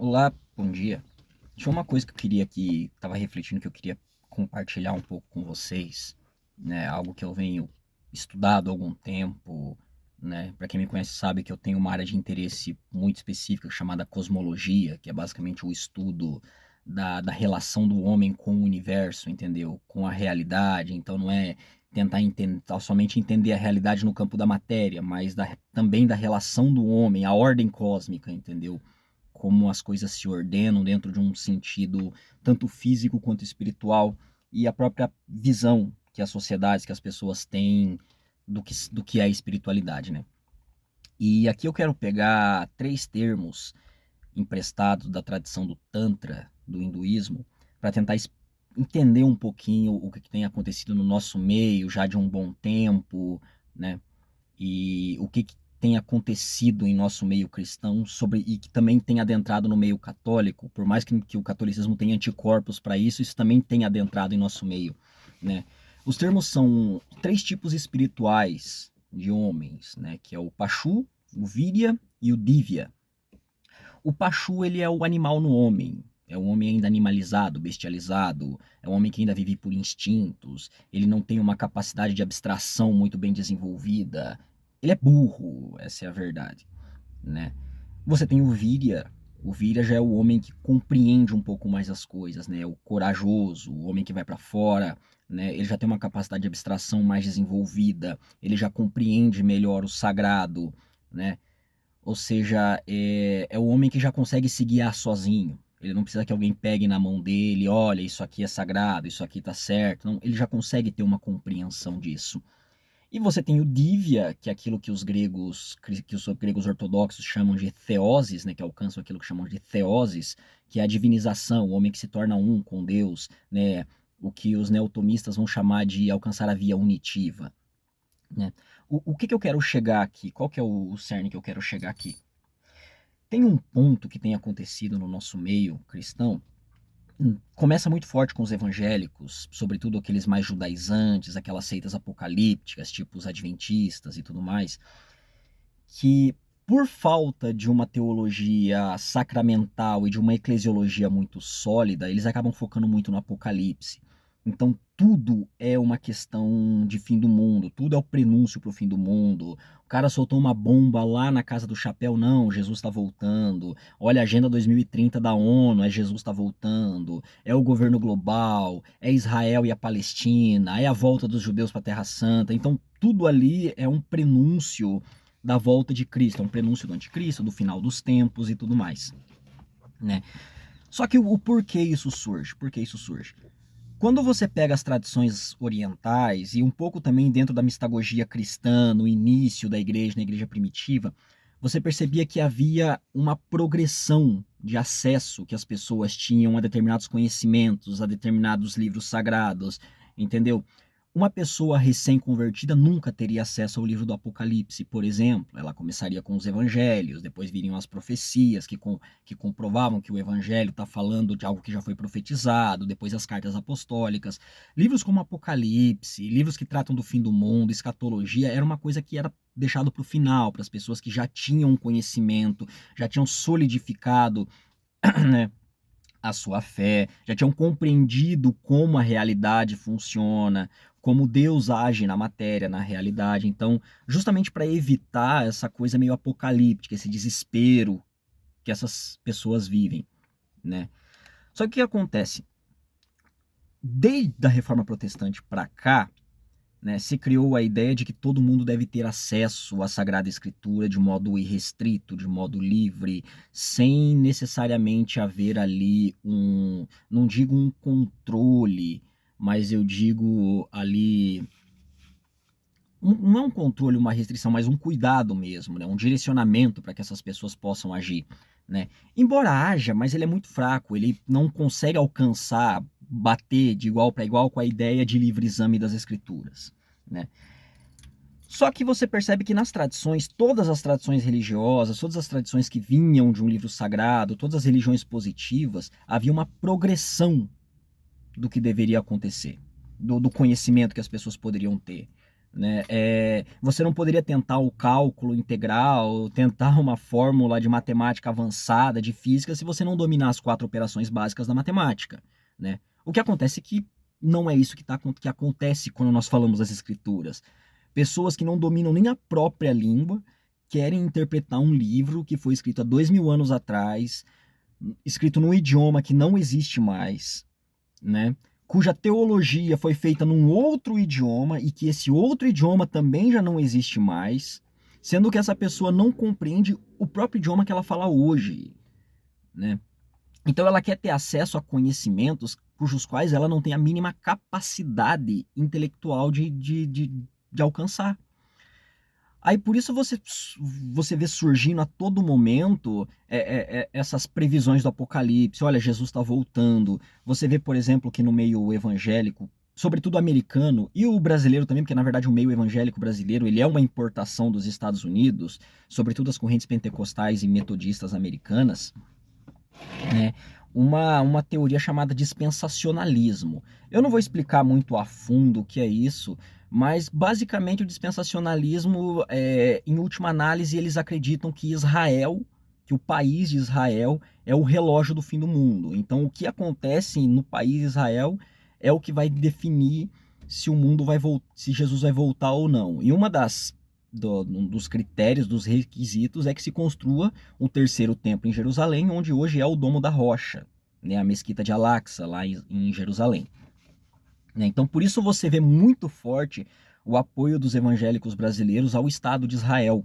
Olá, bom dia. Tinha uma coisa que eu queria que estava refletindo que eu queria compartilhar um pouco com vocês, né? Algo que eu venho estudado há algum tempo, né? Para quem me conhece sabe que eu tenho uma área de interesse muito específica chamada cosmologia, que é basicamente o estudo da relação do homem com o universo, entendeu? Com a realidade. Então não é tentar somente entender a realidade no campo da matéria, mas também da relação do homem, a ordem cósmica, entendeu? Como as coisas se ordenam dentro de um sentido tanto físico quanto espiritual e a própria visão que as sociedades, que as pessoas têm do que é a espiritualidade, né? E aqui eu quero pegar três termos emprestados da tradição do Tantra, do hinduísmo, para tentar entender um pouquinho o que tem acontecido no nosso meio já de um bom tempo, né? E o que tem acontecido em nosso meio cristão e que também tem adentrado no meio católico, por mais que o catolicismo tenha anticorpos para isso, isso também tem adentrado em nosso meio, né? Os termos são três tipos espirituais de homens, né? Que é o Pachu, o Virya e o Divya. O Pachu, ele é o animal no homem, é um homem ainda animalizado, bestializado, é um homem que ainda vive por instintos, ele não tem uma capacidade de abstração muito bem desenvolvida, ele é burro, essa é a verdade, né? Você tem o Virya já é o homem que compreende um pouco mais as coisas, né? O corajoso, o homem que vai para fora, né? Ele já tem uma capacidade de abstração mais desenvolvida, ele já compreende melhor o sagrado, né? Ou seja, é o homem que já consegue se guiar sozinho. Ele não precisa que alguém pegue na mão dele, olha, isso aqui é sagrado, isso aqui tá certo. Não, ele já consegue ter uma compreensão disso. E você tem o Divya, que é aquilo que os gregos ortodoxos chamam de theoses, né, que alcançam aquilo que chamam de theoses, que é a divinização, o homem que se torna um com Deus, né, o que os neotomistas vão chamar de alcançar a via unitiva, né? O que eu quero chegar aqui? Qual que é o cerne que eu quero chegar aqui? Tem um ponto que tem acontecido no nosso meio cristão. Começa muito forte com os evangélicos, sobretudo aqueles mais judaizantes, aquelas seitas apocalípticas, tipo os adventistas e tudo mais, que por falta de uma teologia sacramental e de uma eclesiologia muito sólida, eles acabam focando muito no Apocalipse. Então tudo é uma questão de fim do mundo, tudo é o prenúncio para o fim do mundo. O cara soltou uma bomba lá na Casa do Chapéu, não, Jesus está voltando. Olha a Agenda 2030 da ONU, é Jesus está voltando. É o governo global, é Israel e a Palestina, é a volta dos judeus para a Terra Santa. Então tudo ali é um prenúncio da volta de Cristo, é um prenúncio do anticristo, do final dos tempos e tudo mais, né? Só que o porquê isso surge? Por que isso surge? Quando você pega as tradições orientais e um pouco também dentro da mistagogia cristã, no início da igreja, na igreja primitiva, você percebia que havia uma progressão de acesso que as pessoas tinham a determinados conhecimentos, a determinados livros sagrados, entendeu? Uma pessoa recém-convertida nunca teria acesso ao livro do Apocalipse, por exemplo. Ela começaria com os evangelhos, depois viriam as profecias que comprovavam que o evangelho está falando de algo que já foi profetizado, depois as cartas apostólicas. Livros como Apocalipse, livros que tratam do fim do mundo, escatologia, era uma coisa que era deixado para o final, para as pessoas que já tinham conhecimento, já tinham solidificado, né, a sua fé, já tinham compreendido como a realidade funciona, como Deus age na matéria, na realidade. Então, justamente para evitar essa coisa meio apocalíptica, esse desespero que essas pessoas vivem, né? Só que o que acontece? Desde a Reforma Protestante para cá, né, se criou a ideia de que todo mundo deve ter acesso à Sagrada Escritura de modo irrestrito, de modo livre, sem necessariamente haver ali não digo um controle, mas eu digo ali, não é um controle, uma restrição, mas um cuidado mesmo, né, um direcionamento para que essas pessoas possam agir, né? Embora haja, mas ele é muito fraco, ele não consegue alcançar, bater de igual para igual com a ideia de livre exame das Escrituras, né? Só que você percebe que nas tradições, todas as tradições religiosas, todas as tradições que vinham de um livro sagrado, todas as religiões positivas, havia uma progressão do que deveria acontecer, do conhecimento que as pessoas poderiam ter, né? Você não poderia tentar o cálculo integral, tentar uma fórmula de matemática avançada, de física, se você não dominar as 4 operações básicas da matemática, né? O que acontece é que não é isso que acontece quando nós falamos das escrituras. Pessoas que não dominam nem a própria língua querem interpretar um livro que foi escrito há 2000 anos atrás, escrito num idioma que não existe mais, né? Cuja teologia foi feita num outro idioma e que esse outro idioma também já não existe mais, sendo que essa pessoa não compreende o próprio idioma que ela fala hoje, né? Então ela quer ter acesso a conhecimentos cujos quais ela não tem a mínima capacidade intelectual de alcançar. Aí por isso você vê surgindo a todo momento essas previsões do Apocalipse. Olha, Jesus está voltando. Você vê, por exemplo, que no meio evangélico, sobretudo americano, e o brasileiro também, porque na verdade o meio evangélico brasileiro ele é uma importação dos Estados Unidos, sobretudo as correntes pentecostais e metodistas americanas, né? Uma teoria chamada dispensacionalismo. Eu não vou explicar muito a fundo o que é isso, mas basicamente o dispensacionalismo, em última análise, eles acreditam que Israel, que o país de Israel é o relógio do fim do mundo. Então, o que acontece no país de Israel é o que vai definir se o mundo vai se Jesus vai voltar ou não. E um dos critérios, dos requisitos, é que se construa o terceiro templo em Jerusalém, onde hoje é o Domo da Rocha, né, a Mesquita de Al-Aqsa, lá em Jerusalém. Né? Então, por isso você vê muito forte o apoio dos evangélicos brasileiros ao Estado de Israel,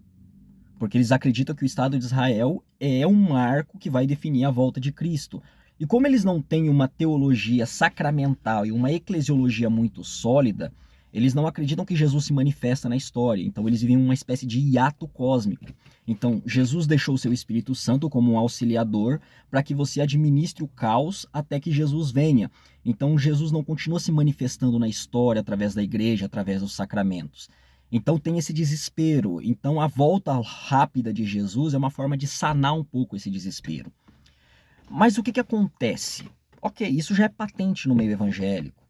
porque eles acreditam que o Estado de Israel é um marco que vai definir a volta de Cristo. E como eles não têm uma teologia sacramental e uma eclesiologia muito sólida, eles não acreditam que Jesus se manifesta na história. Então eles vivem uma espécie de hiato cósmico. Então Jesus deixou o seu Espírito Santo como um auxiliador para que você administre o caos até que Jesus venha. Então Jesus não continua se manifestando na história através da igreja, através dos sacramentos. Então tem esse desespero. Então a volta rápida de Jesus é uma forma de sanar um pouco esse desespero. Mas o que acontece? Ok, isso já é patente no meio evangélico.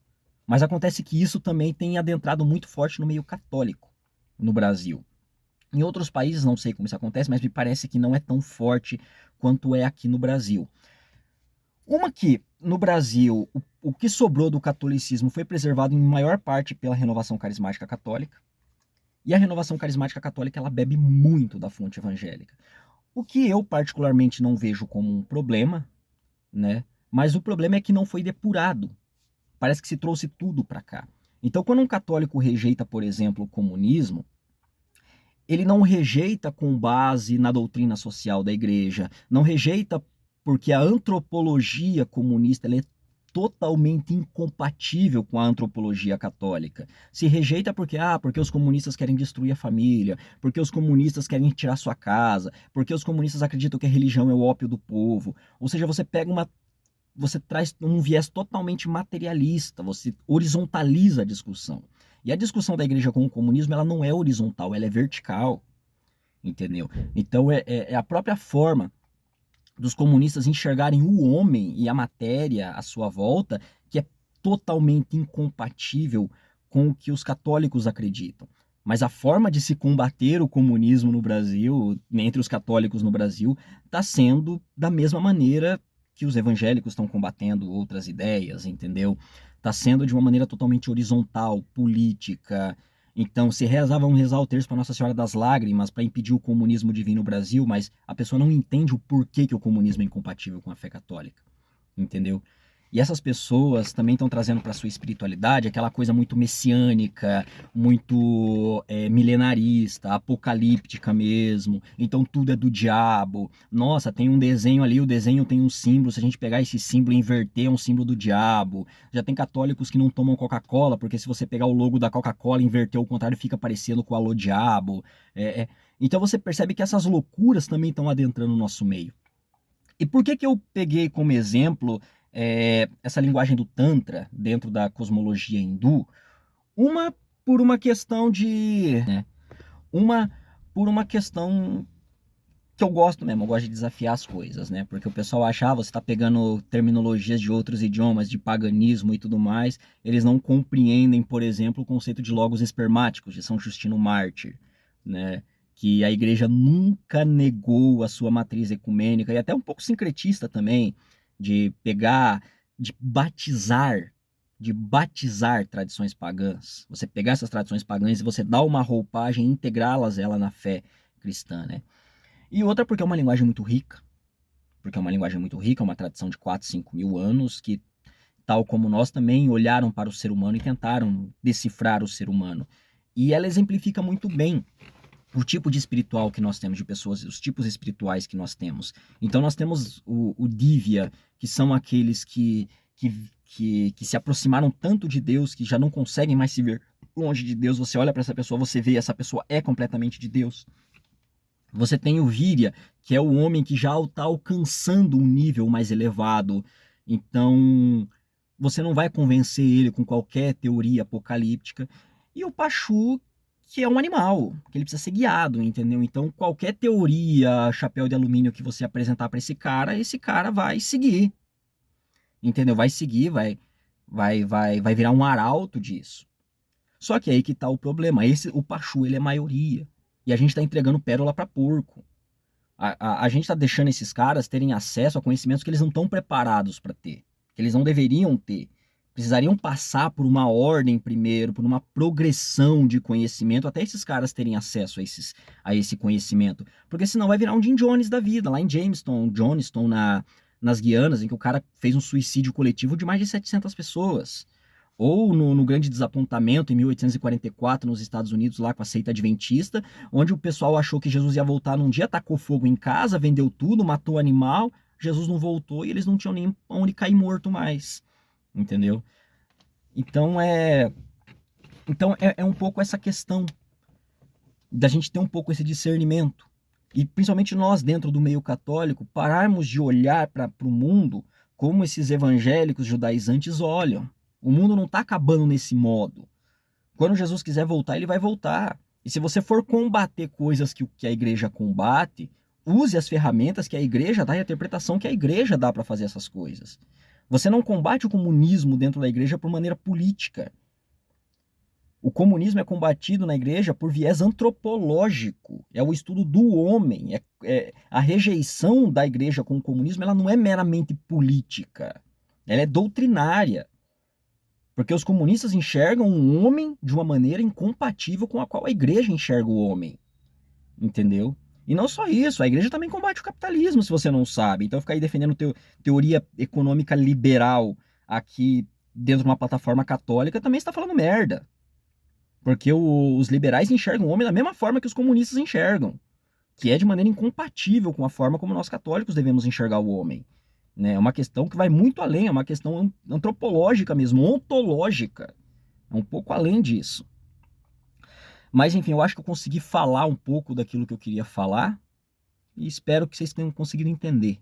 Mas acontece que isso também tem adentrado muito forte no meio católico no Brasil. Em outros países, não sei como isso acontece, mas me parece que não é tão forte quanto é aqui no Brasil. Uma que, no Brasil, o que sobrou do catolicismo foi preservado em maior parte pela renovação carismática católica. E a renovação carismática católica, ela bebe muito da fonte evangélica. O que eu particularmente não vejo como um problema, né? Mas o problema é que não foi depurado. Parece que se trouxe tudo para cá. Então, quando um católico rejeita, por exemplo, o comunismo, ele não rejeita com base na doutrina social da igreja, não rejeita porque a antropologia comunista é totalmente incompatível com a antropologia católica. Se rejeita porque os comunistas querem destruir a família, porque os comunistas querem tirar sua casa, porque os comunistas acreditam que a religião é o ópio do povo. Ou seja, você traz um viés totalmente materialista, você horizontaliza a discussão. E a discussão da igreja com o comunismo, ela não é horizontal, ela é vertical, entendeu? Então é a própria forma dos comunistas enxergarem o homem e a matéria à sua volta que é totalmente incompatível com o que os católicos acreditam. Mas a forma de se combater o comunismo no Brasil, entre os católicos no Brasil, está sendo da mesma maneira que os evangélicos estão combatendo outras ideias, entendeu? Está sendo de uma maneira totalmente horizontal, política. Então, se vamos rezar o terço para Nossa Senhora das Lágrimas para impedir o comunismo de vir no Brasil, mas a pessoa não entende o porquê que o comunismo é incompatível com a fé católica, entendeu? E essas pessoas também estão trazendo para sua espiritualidade aquela coisa muito messiânica, muito milenarista, apocalíptica mesmo. Então tudo é do diabo. Nossa, tem um desenho ali, o desenho tem um símbolo. Se a gente pegar esse símbolo e inverter, é um símbolo do diabo. Já tem católicos que não tomam Coca-Cola, porque se você pegar o logo da Coca-Cola e inverter ao contrário, fica parecendo com o alô diabo. Então você percebe que essas loucuras também estão adentrando no nosso meio. E por que eu peguei como exemplo essa linguagem do Tantra dentro da cosmologia hindu? Uma por uma questão de, né, uma por uma questão que eu gosto mesmo, eu gosto de desafiar as coisas, né? Porque o pessoal acha, você tá pegando terminologias de outros idiomas, de paganismo e tudo mais, eles não compreendem, por exemplo, o conceito de logos espermáticos, de São Justino Mártir, né? Que a igreja nunca negou a sua matriz ecumênica, e até um pouco sincretista também, de pegar, de batizar tradições pagãs. Você pegar essas tradições pagãs e você dar uma roupagem, integrá-las ela na fé cristã, né? E outra porque é uma linguagem muito rica, porque é uma linguagem muito rica, é uma tradição de 4, 5 mil anos, que, tal como nós, também olharam para o ser humano e tentaram decifrar o ser humano. E ela exemplifica muito bem o tipo de espiritual que nós temos, de pessoas, os tipos espirituais que nós temos. Então nós temos o Divya, que são aqueles que se aproximaram tanto de Deus, que já não conseguem mais se ver longe de Deus. Você olha para essa pessoa, você vê, essa pessoa é completamente de Deus. Você tem o Virya, que é o homem que já está alcançando um nível mais elevado. Então, você não vai convencer ele com qualquer teoria apocalíptica. E o Pachu, que é um animal, que ele precisa ser guiado, entendeu? Então, qualquer teoria, chapéu de alumínio que você apresentar para esse cara vai seguir, entendeu? Vai seguir, vai virar um arauto disso. Só que aí que tá o problema. O Pachu, ele é maioria. E a gente está entregando pérola para porco. A gente está deixando esses caras terem acesso a conhecimentos que eles não estão preparados para ter, que eles não deveriam ter. Precisariam passar por uma ordem primeiro, por uma progressão de conhecimento, até esses caras terem acesso a esse conhecimento. Porque senão vai virar um Jim Jones da vida, lá em Johnstown, nas Guianas, em que o cara fez um suicídio coletivo de mais de 700 pessoas. Ou no Grande Desapontamento, em 1844, nos Estados Unidos, lá com a seita adventista, onde o pessoal achou que Jesus ia voltar num dia, tacou fogo em casa, vendeu tudo, matou o animal, Jesus não voltou e eles não tinham nem onde cair morto mais, entendeu? Então é um pouco essa questão da gente ter um pouco esse discernimento. E principalmente nós, dentro do meio católico, pararmos de olhar para o mundo como esses evangélicos judaizantes olham. O mundo não está acabando nesse modo. Quando Jesus quiser voltar, ele vai voltar. E se você for combater coisas que a igreja combate, use as ferramentas que a igreja dá e a interpretação que a igreja dá para fazer essas coisas. Você não combate o comunismo dentro da igreja por maneira política. O comunismo é combatido na igreja por viés antropológico. É o estudo do homem. A rejeição da igreja com o comunismo, ela não é meramente política. Ela é doutrinária. Porque os comunistas enxergam um homem de uma maneira incompatível com a qual a igreja enxerga o homem. Entendeu? E não só isso, a igreja também combate o capitalismo, se você não sabe. Então ficar aí defendendo teoria econômica liberal aqui dentro de uma plataforma católica também está falando merda. Porque os liberais enxergam o homem da mesma forma que os comunistas enxergam, que é de maneira incompatível com a forma como nós católicos devemos enxergar o homem. Né? É uma questão que vai muito além, é uma questão antropológica mesmo, ontológica. É um pouco além disso. Mas enfim, eu acho que eu consegui falar um pouco daquilo que eu queria falar e espero que vocês tenham conseguido entender.